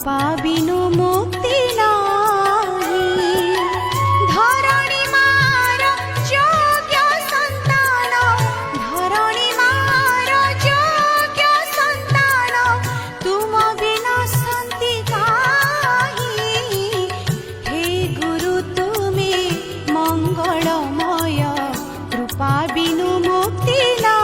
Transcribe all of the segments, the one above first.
कृपा बिनु मुक्ति नाही। धरणी मार योग्य संतान, धरणी मार योग्य संतान, तुम बिना शांति काहि। हे गुरु तुमे मंगलमय, कृपा बिनु मुक्ति नाही।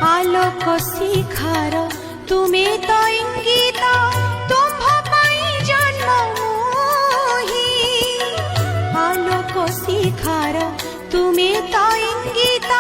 आलोक शिखर तुमे तो इंगित, तुम्भ पाई जन्म मोहि। आलोक शिखर तुमे तो इंगित,